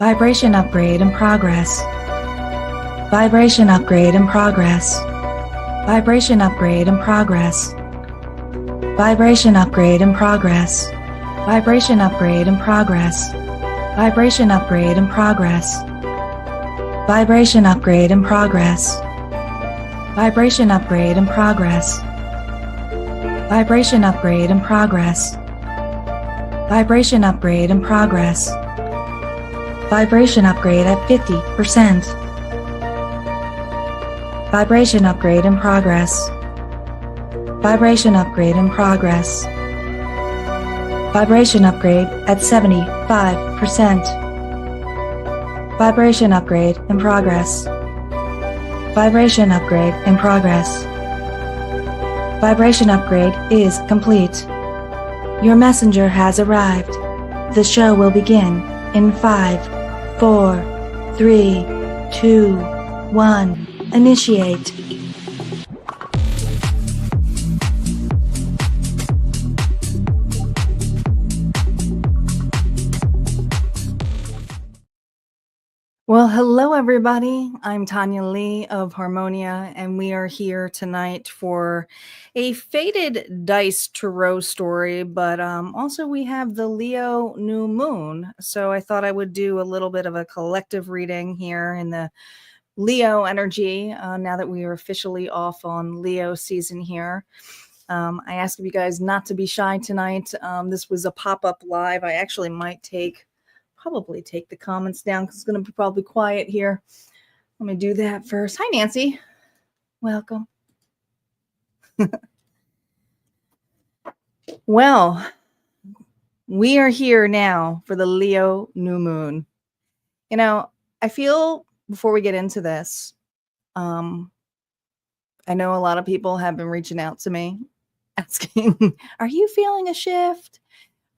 Vibration upgrade in progress. Vibration upgrade in progress. Vibration upgrade in progress. Vibration upgrade in progress. Vibration upgrade in progress. Vibration upgrade in progress. Vibration upgrade in progress. Vibration upgrade in progress. Vibration upgrade in progress. Vibration upgrade in progress. Vibration upgrade at 50%. Vibration upgrade in progress. Vibration upgrade in progress. Vibration upgrade at 75%. Vibration upgrade in progress. Vibration upgrade in progress. Vibration upgrade is complete. Your messenger has arrived. The show will begin in 5, 4, 3, 2, 1. Initiate. Well, hello everybody. I'm Tanya Lee of Harmonia, and we are here tonight for a faded dice tarot story, but also we have the Leo new moon. So I thought I would do a little bit of a collective reading here in the Leo energy now that we are officially off on Leo season here. I asked you guys not to be shy tonight. This was a pop-up live. I actually might probably take the comments down because it's going to be probably quiet here. Let me do that first. Hi, Nancy. Welcome. Well, we are here now for the Leo new moon. You know, I feel before we get into this, I know a lot of people have been reaching out to me asking, are you feeling a shift?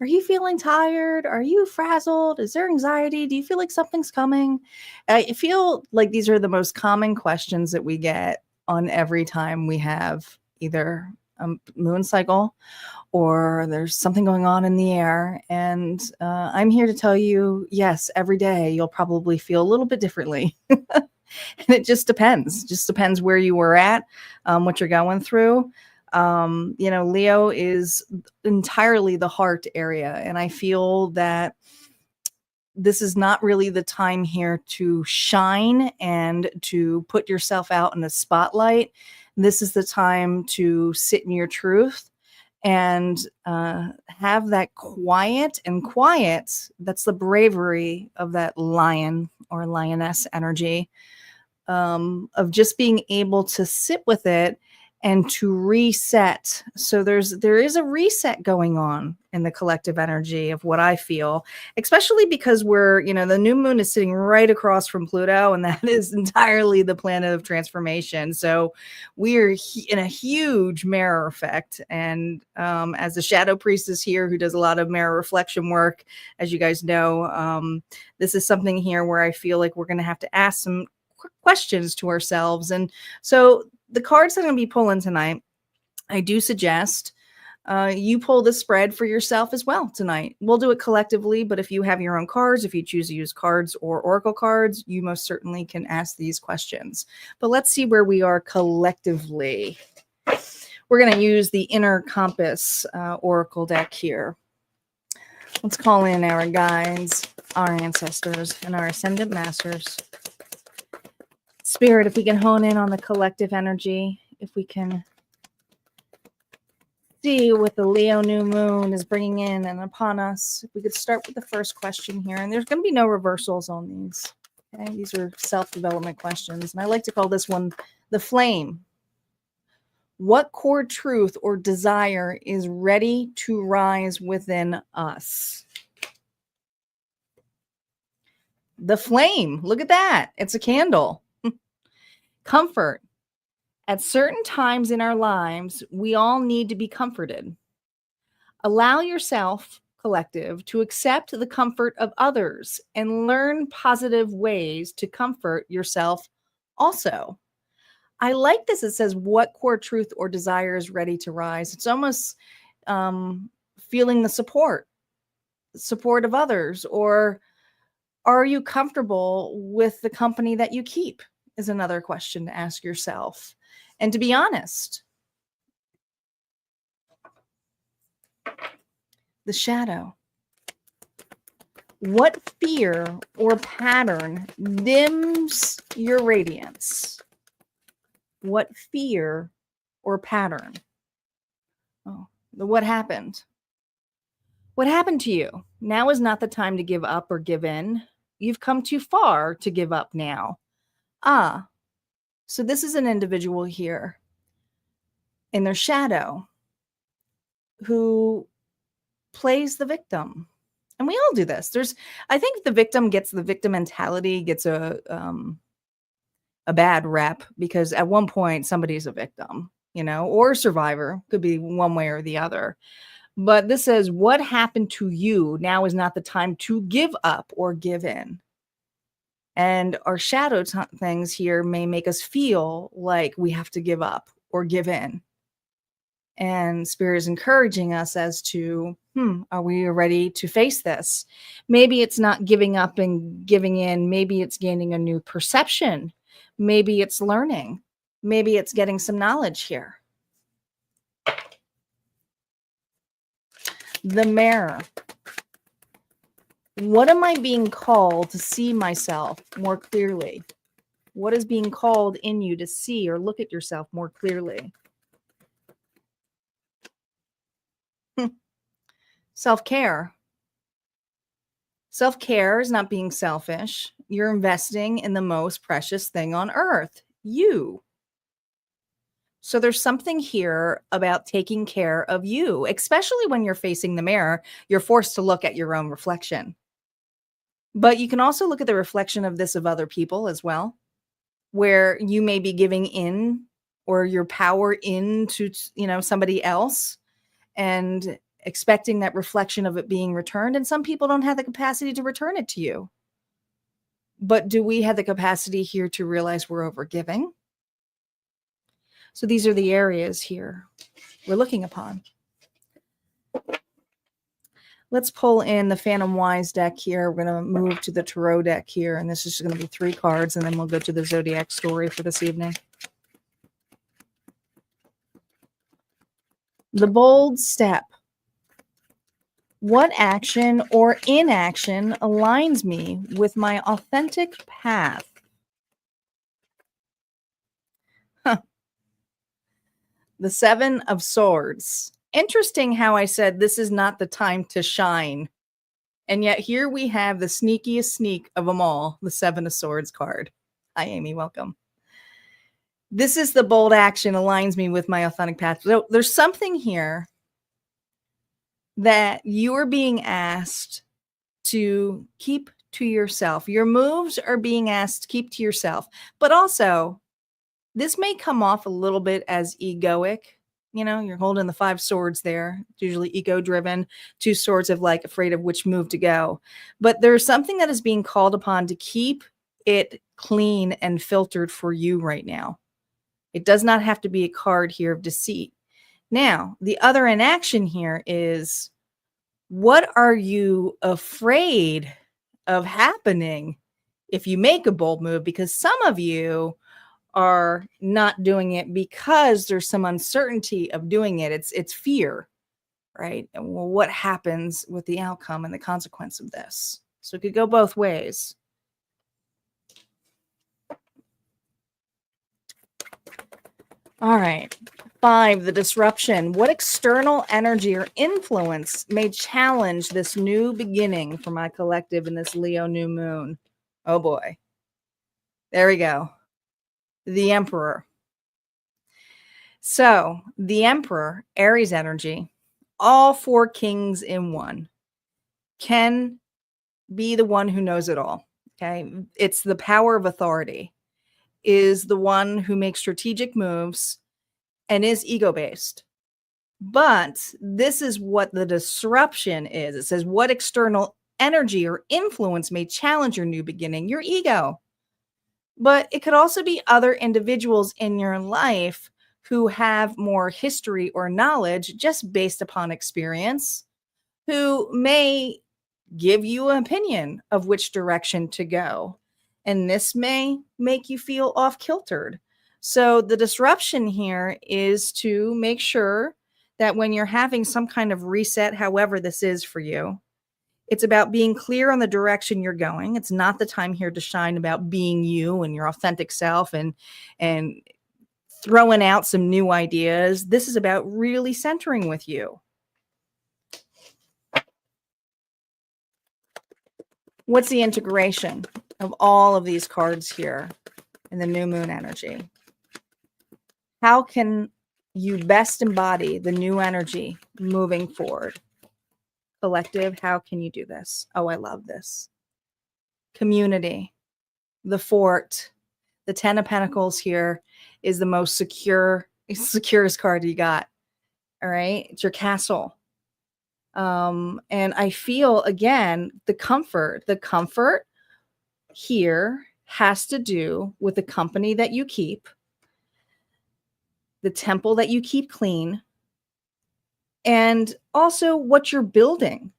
Are you feeling tired? Are you frazzled? Is there anxiety? Do you feel like something's coming? I feel like these are the most common questions that we get on every time we have either a moon cycle or there's something going on in the air. And I'm here to tell you, yes, every day you'll probably feel a little bit differently. And it just depends. Just depends where you were at, what you're going through. Leo is entirely the heart area. And I feel that this is not really the time here to shine and to put yourself out in the spotlight. This is the time to sit in your truth and have that quiet. That's the bravery of that lion or lioness energy, of just being able to sit with it and to reset. So there is a reset going on in the collective energy of what I feel, especially because the new moon is sitting right across from Pluto, and that is entirely the planet of transformation. So we're in a huge mirror effect. And as a shadow priestess here who does a lot of mirror reflection work, as you guys know, this is something here where I feel like we're going to have to ask some questions to ourselves. And so the cards that I'm going to be pulling tonight, I do suggest you pull the spread for yourself as well tonight. We'll do it collectively, but if you have your own cards, if you choose to use cards or oracle cards, you most certainly can ask these questions. But let's see where we are collectively. We're going to use the Inner Compass oracle deck here. Let's call in our guides, our ancestors, and our ascendant masters. Spirit, if we can hone in on the collective energy, if we can see what the Leo new moon is bringing in and upon us. If we could start with the first question here, and there's going to be no reversals on these. Okay, these are self-development questions, and I like to call this one the flame. What core truth or desire is ready to rise within us? The flame. Look at that. It's a candle. Comfort. At certain times in our lives, we all need to be comforted. Allow yourself, collective, to accept the comfort of others and learn positive ways to comfort yourself also. I like this. It says, what core truth or desire is ready to rise? It's almost feeling the support of others, or Are you comfortable with the company that you keep? Is another question to ask yourself. And to be honest, the shadow. What fear or pattern dims your radiance? What fear or pattern? Oh, what happened? What happened to you? Now is not the time to give up or give in. You've come too far to give up now. Ah, so this is an individual here in their shadow who plays the victim. And we all do this. I think the victim gets the victim mentality, gets a bad rep because at one point somebody's a victim, or a survivor. Could be one way or the other. But this says, what happened to you? Now is not the time to give up or give in. And our shadow things here may make us feel like we have to give up or give in. And Spirit is encouraging us as to, are we ready to face this? Maybe it's not giving up and giving in. Maybe it's gaining a new perception. Maybe it's learning. Maybe it's getting some knowledge here. The mirror. What am I being called to see myself more clearly? What is being called in you to see or look at yourself more clearly? Self-care. Self-care is not being selfish. You're investing in the most precious thing on earth, you. So there's something here about taking care of you, especially when you're facing the mirror. You're forced to look at your own reflection. But you can also look at the reflection of this of other people as well, where you may be giving in or your power into, somebody else and expecting that reflection of it being returned. And some people don't have the capacity to return it to you. But do we have the capacity here to realize we're overgiving? So these are the areas here we're looking upon. Let's pull in the Phantom Wise deck here. We're going to move to the Tarot deck here, and this is going to be 3 cards, and then we'll go to the Zodiac story for this evening. The bold step. What action or inaction aligns me with my authentic path? The 7 of Swords. Interesting how I said this is not the time to shine. And yet here we have the sneakiest sneak of them all, the 7 of Swords card. Hi, Amy. Welcome. This is the bold action aligns me with my authentic path. So there's something here that you are being asked to keep to yourself. Your moves are being asked to keep to yourself. But also, this may come off a little bit as egoic. You're holding the 5 swords there. It's usually ego-driven. 2 swords of afraid of which move to go. But there's something that is being called upon to keep it clean and filtered for you right now. It does not have to be a card here of deceit. Now, the other inaction here is, what are you afraid of happening if you make a bold move? Because some of you are not doing it because there's some uncertainty of doing it. It's fear, right? And well, what happens with the outcome and the consequence of this? So it could go both ways. All right. 5, the disruption. What external energy or influence may challenge this new beginning for my collective in this Leo new moon? Oh boy. There we go. The Emperor. So the Emperor, Aries energy, all 4 kings in one, can be the one who knows it all. Okay. It's the power of authority, is the one who makes strategic moves and is ego-based. But this is what the disruption is. It says, what external energy or influence may challenge your new beginning? Your ego. But it could also be other individuals in your life who have more history or knowledge just based upon experience, who may give you an opinion of which direction to go. And this may make you feel off kiltered. So the disruption here is to make sure that when you're having some kind of reset, however this is for you, it's about being clear on the direction you're going. It's not the time here to shine about being you and your authentic self and throwing out some new ideas. This is about really centering with you. What's the integration of all of these cards here in the new moon energy? How can you best embody the new energy moving forward? Collective, how can you do this? Oh, I love this. Community, the fort, the 10 of Pentacles here is the most securest card you got. All right. It's your castle. And I feel again, the comfort here has to do with the company that you keep, the temple that you keep clean, and also what you're building.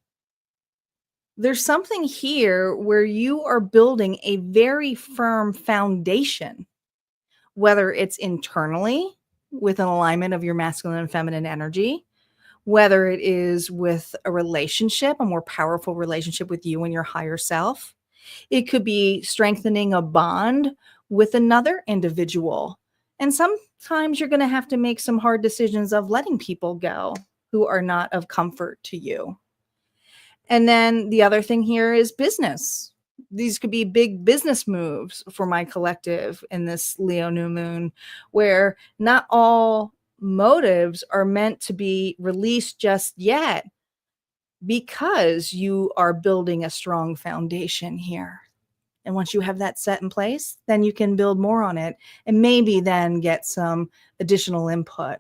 There's something here where you are building a very firm foundation, whether it's internally with an alignment of your masculine and feminine energy, whether it is with a relationship, a more powerful relationship with you and your higher self. It could be strengthening a bond with another individual. And sometimes you're going to have to make some hard decisions of letting people go who are not of comfort to you. And then the other thing here is business. These could be big business moves for my collective in this Leo new moon, where not all motives are meant to be released just yet because you are building a strong foundation here. And once you have that set in place, then you can build more on it and maybe then get some additional input.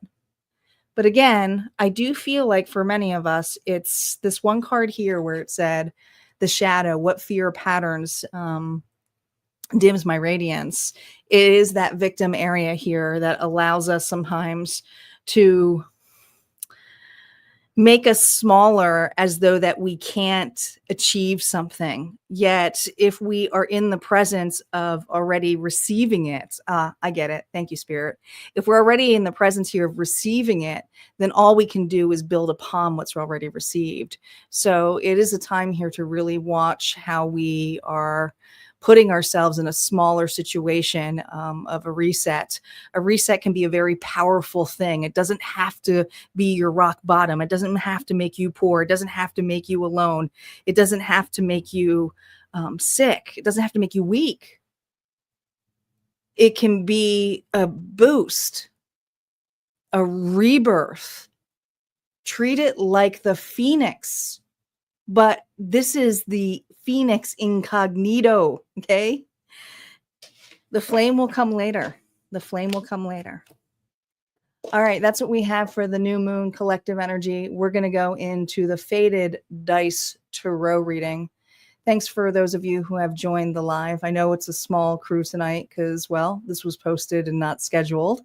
But again, I do feel like for many of us, it's this one card here where it said, the shadow, what fear patterns dims my radiance. It is that victim area here that allows us sometimes to make us smaller as though that we can't achieve something. Yet if we are in the presence of already receiving it, I get it. Thank you, Spirit. If we're already in the presence here of receiving it, then all we can do is build upon what's already received. So it is a time here to really watch how we are putting ourselves in a smaller situation of a reset. A reset can be a very powerful thing. It doesn't have to be your rock bottom. It doesn't have to make you poor. It doesn't have to make you alone. It doesn't have to make you sick. It doesn't have to make you weak. It can be a boost, a rebirth. Treat it like the phoenix. But this is the phoenix incognito, okay? The flame will come later. The flame will come later. All right, that's what we have for the new moon collective energy. We're going to go into the Faded Dice Tarot reading. Thanks for those of you who have joined the live. I know it's a small crew tonight because, well, this was posted and not scheduled.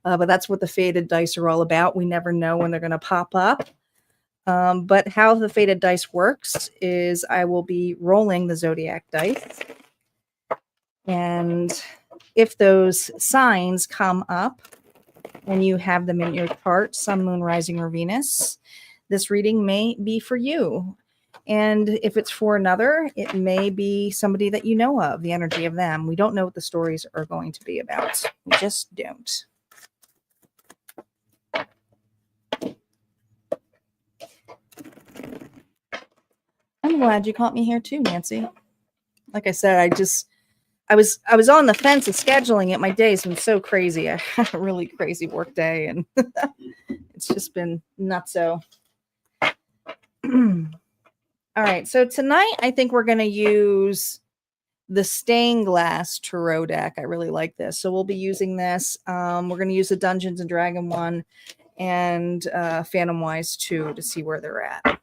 But that's what the Faded Dice are all about. We never know when they're going to pop up. But how the Faded Dice works is I will be rolling the Zodiac dice. And if those signs come up and you have them in your chart, Sun, Moon, Rising, or Venus, this reading may be for you. And if it's for another, it may be somebody that you know of, the energy of them. We don't know what the stories are going to be about. We just don't. I'm glad you caught me here too, Nancy. Like I said, I was on the fence of scheduling it. My day's been so crazy. I had a really crazy work day and it's just been nutso. All right, so tonight I think we're going to use the stained glass tarot deck. I really like this. So we'll be using this. We're going to use the Dungeons and Dragon one and Phantom Wise 2 to see where they're at.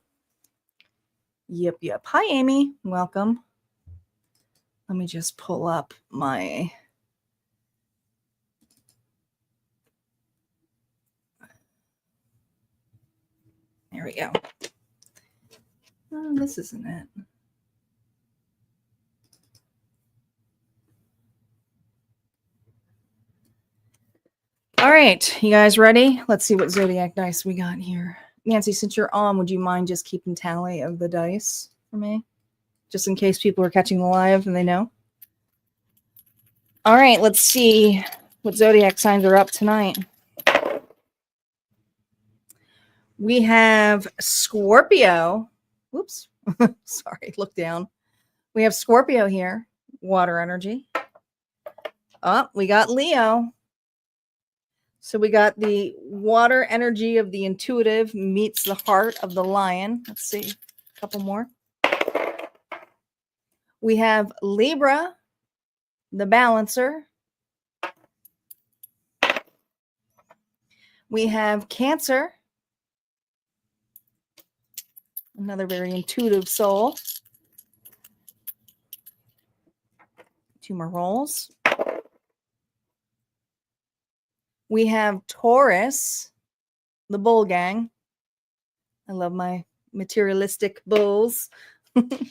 Yep. Hi, Amy. Welcome. Let me just pull up my... There we go. Oh, this isn't it. right, you guys ready? Let's see what Zodiac dice we got here. Nancy, since you're on, would you mind just keeping tally of the dice for me? Just in case people are catching the live and they know. All right, let's see what Zodiac signs are up tonight. We have Scorpio. Whoops. Sorry, look down. We have Scorpio here, water energy. Oh, we got Leo. So we got the water energy of the intuitive meets the heart of the lion. Let's see, a couple more. We have Libra, the balancer. We have Cancer, another very intuitive soul. Two more rolls. We have Taurus, the bull gang. I love my materialistic bulls. And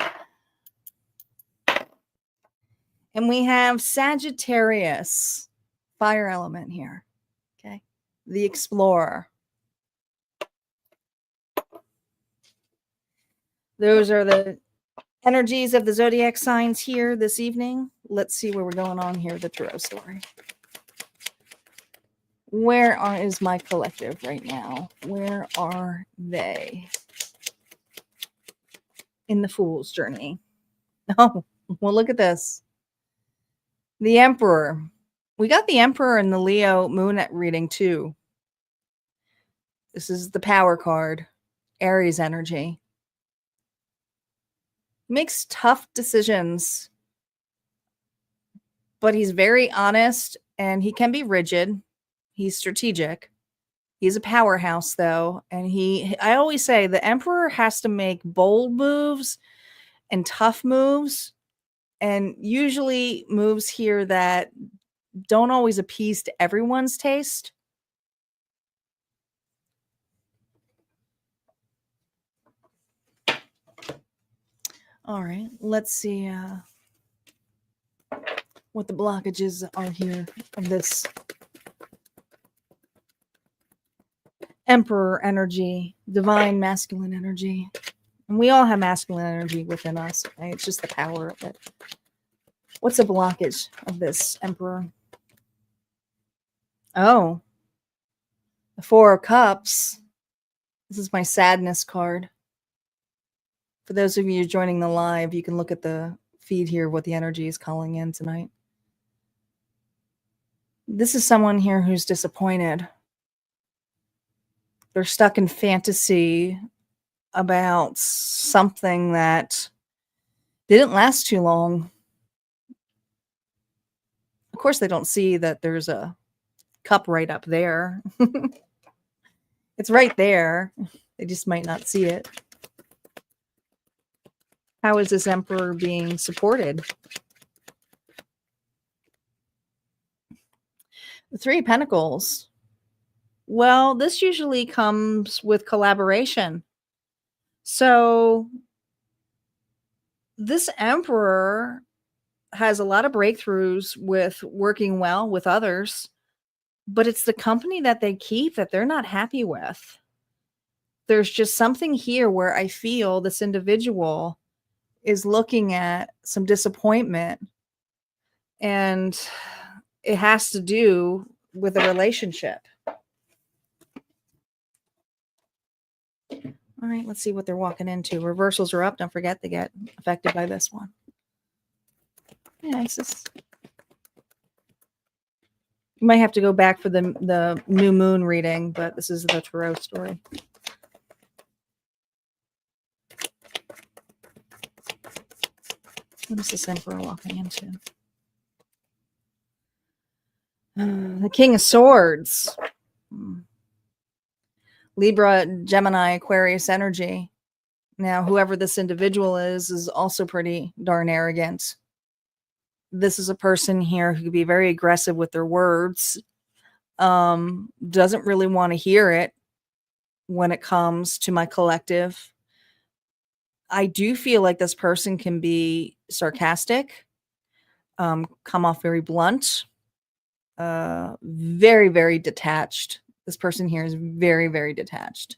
we have Sagittarius, fire element here. Okay. The explorer. Those are the energies of the zodiac signs here this evening. Let's see where we're going on here, the tarot story. Where is my collective right now? Where are they? In the Fool's Journey. Oh, well, look at this. The Emperor. We got the Emperor in the Leo moon reading too. This is the power card. Aries energy. Makes tough decisions, but he's very honest and he can be rigid. He's strategic. He's a powerhouse though. And I always say the Emperor has to make bold moves and tough moves, and usually moves here that don't always appease to everyone's taste. All right, let's see what the blockages are here of this Emperor energy, divine masculine energy. And we all have masculine energy within us. Okay? It's just the power of it. What's the blockage of this Emperor? Oh, the Four of Cups. This is my sadness card. For those of you joining the live, you can look at the feed here, what the energy is calling in tonight. This is someone here who's disappointed. They're stuck in fantasy about something that didn't last too long. Of course, they don't see that there's a cup right up there. It's right there. They just might not see it. How is this Emperor being supported? The Three of Pentacles. Well, this usually comes with collaboration. So this Emperor has a lot of breakthroughs with working well with others, but it's the company that they keep that they're not happy with. There's just something here where I feel this individual is looking at some disappointment, and it has to do with a relationship. All right, let's see what they're walking into. Reversals are up. Don't forget they get affected by this one. Yeah, it's just... You might have to go back for the new moon reading, but this is the tarot story. What is this Emperor walking into? The King of Swords. Libra, Gemini, Aquarius energy. Now, whoever this individual is also pretty darn arrogant. This is a person here who could be very aggressive with their words. Doesn't really want to hear it when it comes to my collective. I do feel like this person can be sarcastic, come off very blunt. Very, very detached. This person here is very, very detached.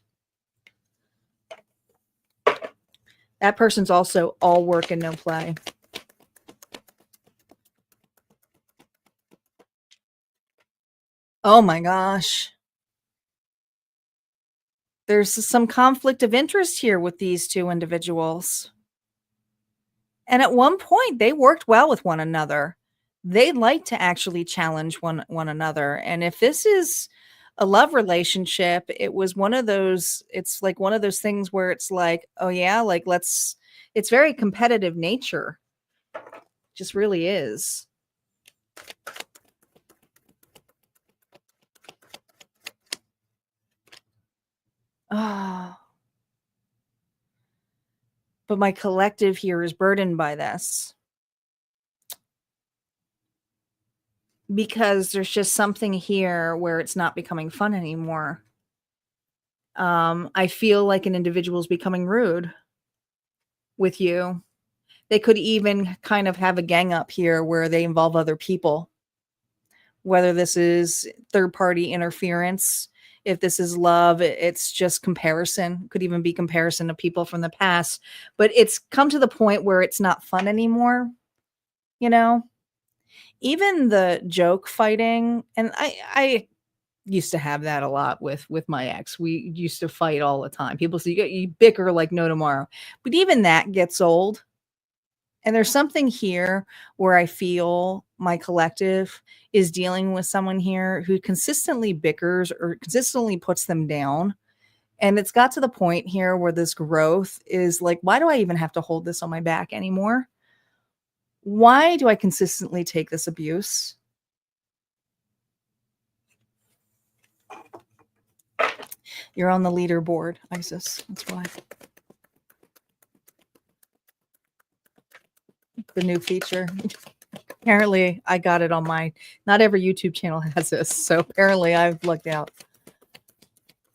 That person's also all work and no play. Oh my gosh. There's some conflict of interest here with these two individuals. And at one point, they worked well with one another. They like to actually challenge one another. And if this is a love relationship, it was one of those, it's like one of those things where it's like, oh yeah, like it's very competitive nature. Just really is. Ah, but my collective here is burdened by this because there's just something here where it's not becoming fun anymore. I feel like an individual is becoming rude with you. They could even kind of have a gang up here where they involve other people, whether this is third party interference, if this is love, it's just comparison. Could even be comparison to people from the past, but it's come to the point where it's not fun anymore, you know? Even the joke fighting, and I used to have that a lot with my ex. We used to fight all the time. People say you bicker like no tomorrow. But even that gets old. And there's something here where I feel my collective is dealing with someone here who consistently bickers or consistently puts them down. And it's got to the point here where this growth is like, why do I even have to hold this on my back anymore? Why do I consistently take this abuse? You're on the leaderboard, Isis. That's why. The new feature. Apparently, I got it on my. Not every YouTube channel has this, so apparently I've lucked out.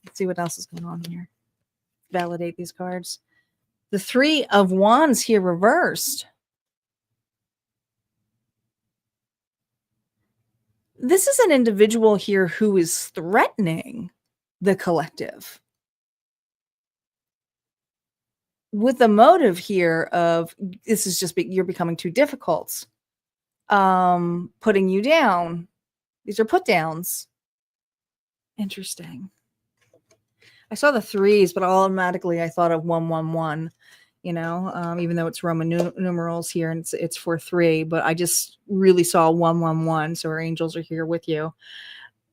Let's see what else is going on here. Validate these cards. The Three of Wands here reversed. This is an individual here who is threatening the collective with the motive here of this is just you're becoming too difficult, putting you down. These are put downs. Interesting. I saw the threes, but automatically I thought of 111. Even though it's Roman numerals here and it's for 3, but I just really saw 111. So our angels are here with you.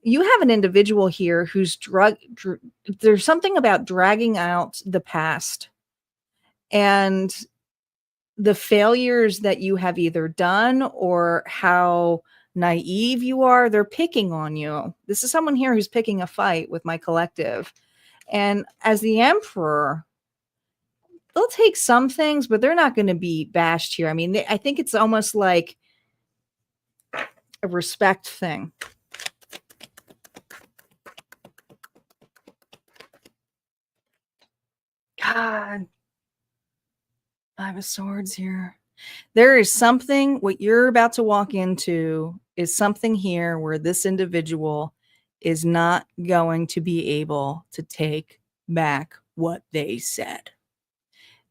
You have an individual here who's there's something about dragging out the past and the failures that you have either done or how naive you are. They're picking on you. This is someone here who's picking a fight with my collective. And as the emperor, they'll take some things, but they're not going to be bashed here. I mean, I think it's almost like a respect thing. God, Five of Swords here. There is something, what you're about to walk into is something here where this individual is not going to be able to take back what they said.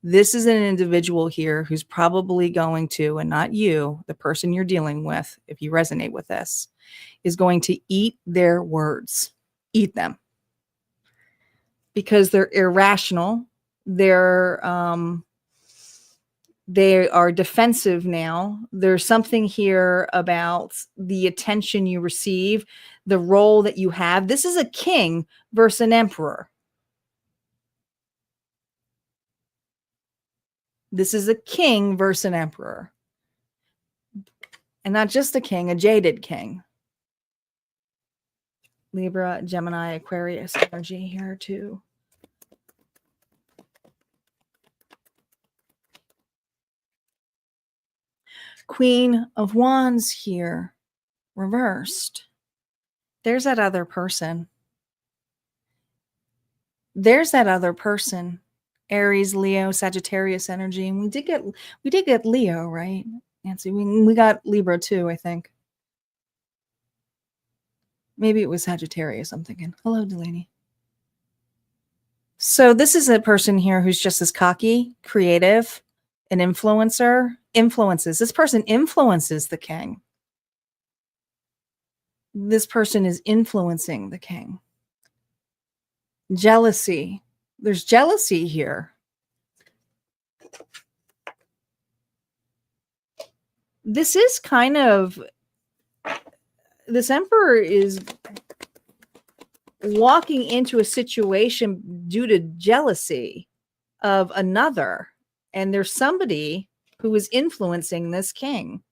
This is an individual here who's probably going to, and not you, the person you're dealing with, if you resonate with this, is going to eat their words, eat them, because they're irrational. They are defensive now. There's something here about the attention you receive, the role that you have. This is a king versus an emperor. This is a king versus an emperor. And not just a king, a jaded king. Libra, Gemini, Aquarius energy here too. Queen of Wands here, reversed. There's that other person. There's that other person. Aries, Leo, Sagittarius energy. And we did get Leo, right? Nancy, we got Libra too, I think. Maybe it was Sagittarius, I'm thinking. Hello, Delaney. So this is a person here who's just as cocky, creative, an influencer, influences. This person influences the king. This person is influencing the king. Jealousy. There's jealousy here. This is kind of, this emperor is walking into a situation due to jealousy of another. And there's somebody who is influencing this king.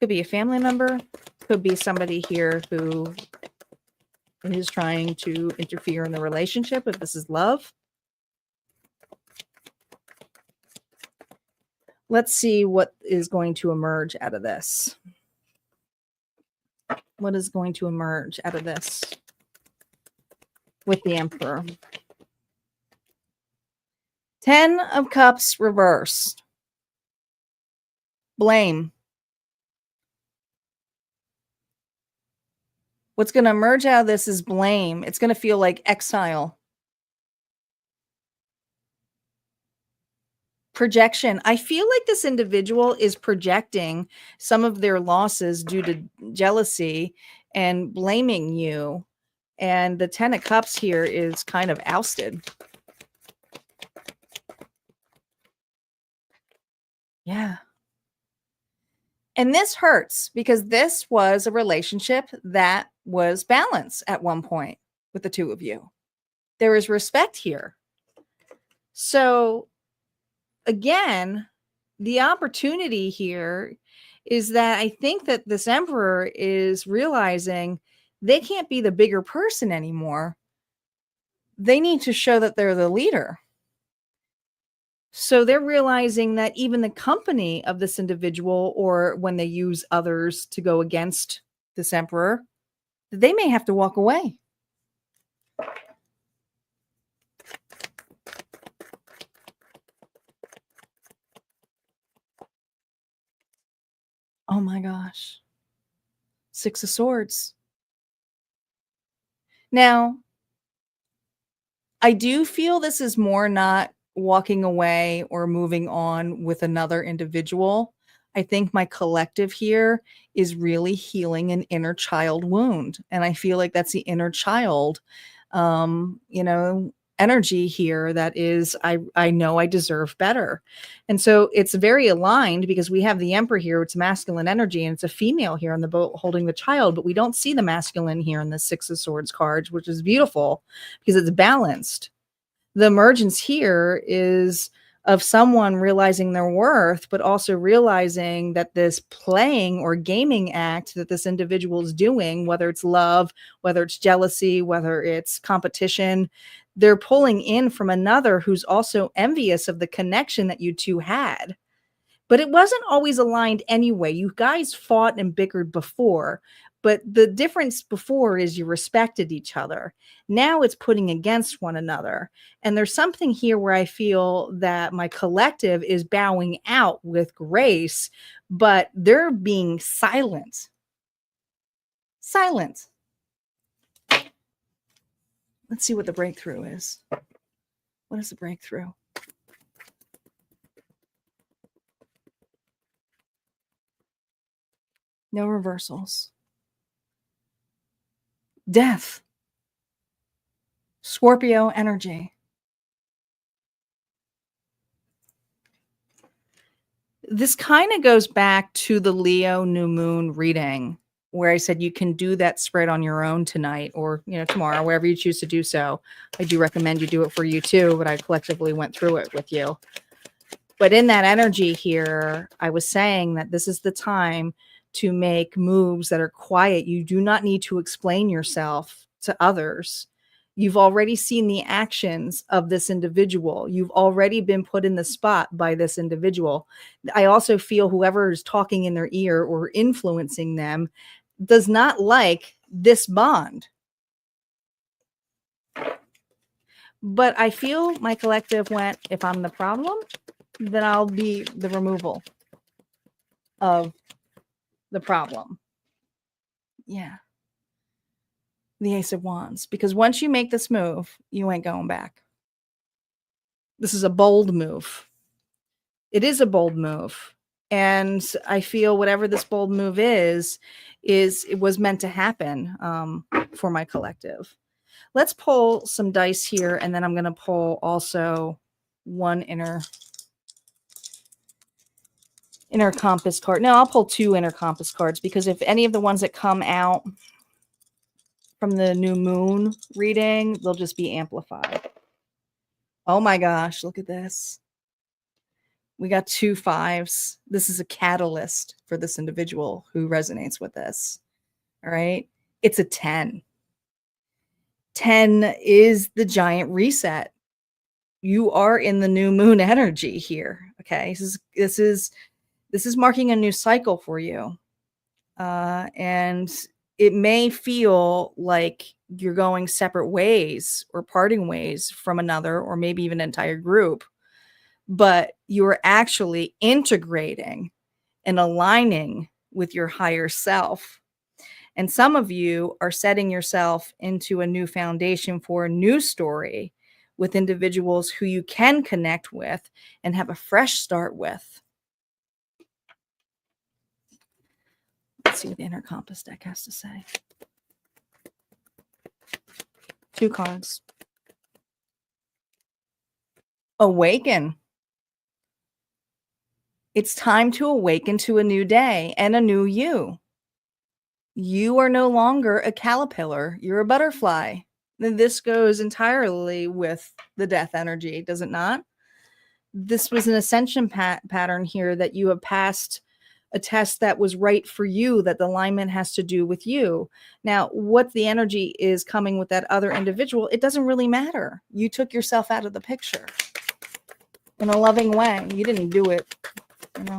Could be a family member, could be somebody here who is trying to interfere in the relationship, if this is love. Let's see what is going to emerge out of this. What is going to emerge out of this with the Emperor? 10 of Cups reversed. Blame. What's going to emerge out of this is blame. It's going to feel like exile. Projection. I feel like this individual is projecting some of their losses due to jealousy and blaming you. And the 10 of Cups here is kind of ousted. Yeah. And this hurts because this was a relationship that was balanced at one point with the two of you. There is respect here. So again, the opportunity here is that I think that this emperor is realizing they can't be the bigger person anymore. They need to show that they're the leader. So they're realizing that even the company of this individual, or when they use others to go against this emperor, they may have to walk away. Oh my gosh. 6 of Swords. Now, I do feel this is more not walking away or moving on with another individual. I think my collective here is really healing an inner child wound. And I feel like that's the inner child, energy here that is, I know I deserve better. And so it's very aligned because we have the Emperor here. It's masculine energy and it's a female here on the boat holding the child, but we don't see the masculine here in the 6 of Swords cards, which is beautiful because it's balanced. The emergence here is of someone realizing their worth, but also realizing that this playing or gaming act that this individual is doing, whether it's love, whether it's jealousy, whether it's competition, they're pulling in from another who's also envious of the connection that you two had. But it wasn't always aligned anyway. You guys fought and bickered before, but the difference before is you respected each other. Now it's putting against one another. And there's something here where I feel that my collective is bowing out with grace, but they're being silent. Silent. Let's see what the breakthrough is. What is the breakthrough? No reversals. Death. Scorpio energy. This kind of goes back to the Leo new moon reading where I said you can do that spread on your own tonight or, tomorrow, wherever you choose to do so. I do recommend you do it for you too, but I collectively went through it with you. But in that energy here, I was saying that this is the time to make moves that are quiet. You do not need to explain yourself to others. You've already seen the actions of this individual. You've already been put in the spot by this individual. I also feel whoever is talking in their ear or influencing them does not like this bond. But I feel my collective went, if I'm the problem, then I'll be the removal of the problem. Yeah. The Ace of Wands. Because once you make this move, you ain't going back. This is a bold move. It is a bold move. And I feel whatever this bold move is it was meant to happen for my collective. Let's pull some dice here, and then I'm going to pull also one inner compass card. No, I'll pull two inner compass cards, because if any of the ones that come out from the new moon reading, they'll just be amplified. Oh my gosh, look at this. We got 2 5s. This is a catalyst for this individual who resonates with this. All right. It's a 10. 10 is the giant reset. You are in the new moon energy here. Okay. This is marking a new cycle for you. And it may feel like you're going separate ways or parting ways from another, or maybe even an entire group, but you're actually integrating and aligning with your higher self. And some of you are setting yourself into a new foundation for a new story with individuals who you can connect with and have a fresh start with. Let's see what the inner compass deck has to say. 2 cards. Awaken. It's time to awaken to a new day and a new you. You are no longer a caterpillar. You're a butterfly. This goes entirely with the death energy, does it not? This was an ascension pattern here, that you have passed a test that was right for you, that the alignment has to do with you. Now, what the energy is coming with that other individual, it doesn't really matter. You took yourself out of the picture in a loving way. You didn't do it, you know.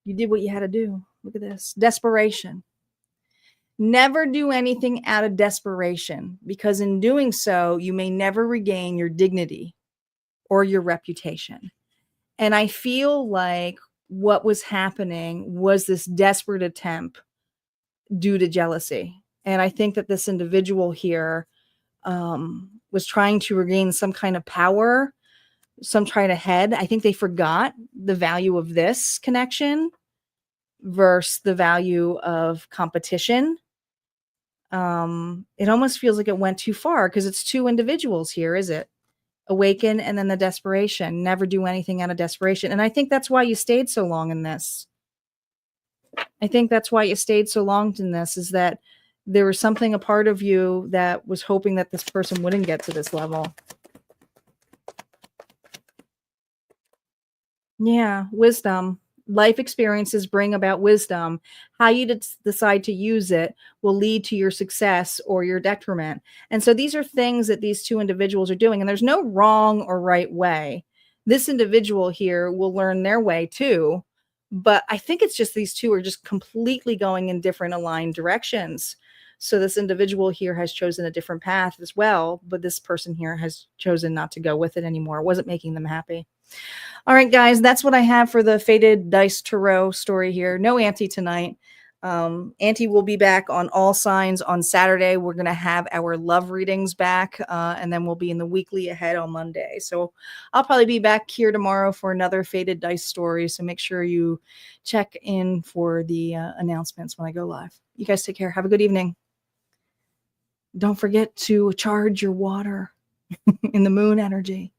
You did what you had to do. Look at this. Desperation. Never do anything out of desperation, because in doing so, you may never regain your dignity or your reputation. And I feel like what was happening was this desperate attempt due to jealousy. And I think that this individual here was trying to regain some kind of power, some trying to head. I think they forgot the value of this connection versus the value of competition. It almost feels like it went too far, because it's 2 individuals here, is it? Awaken, and then the desperation. Never do anything out of desperation. And I think that's why you stayed so long in this. I think that's why you stayed so long in this, is that there was something, a part of you that was hoping that this person wouldn't get to this level. Yeah, wisdom. Life experiences bring about wisdom. How you decide to use it will lead to your success or your detriment. And so these are things that these 2 individuals are doing, and there's no wrong or right way. This individual here will learn their way too, but I think it's just these 2 are just completely going in different aligned directions. So this individual here has chosen a different path as well, but this person here has chosen not to go with it anymore. It wasn't making them happy. All right, guys, that's what I have for the Faded Dice Tarot story here. No Auntie tonight. Auntie will be back on All Signs on Saturday. We're going to have our love readings back, and then we'll be in the weekly ahead on Monday. So I'll probably be back here tomorrow for another Faded Dice story. So make sure you check in for the announcements when I go live. You guys take care. Have a good evening. Don't forget to charge your water in the moon energy.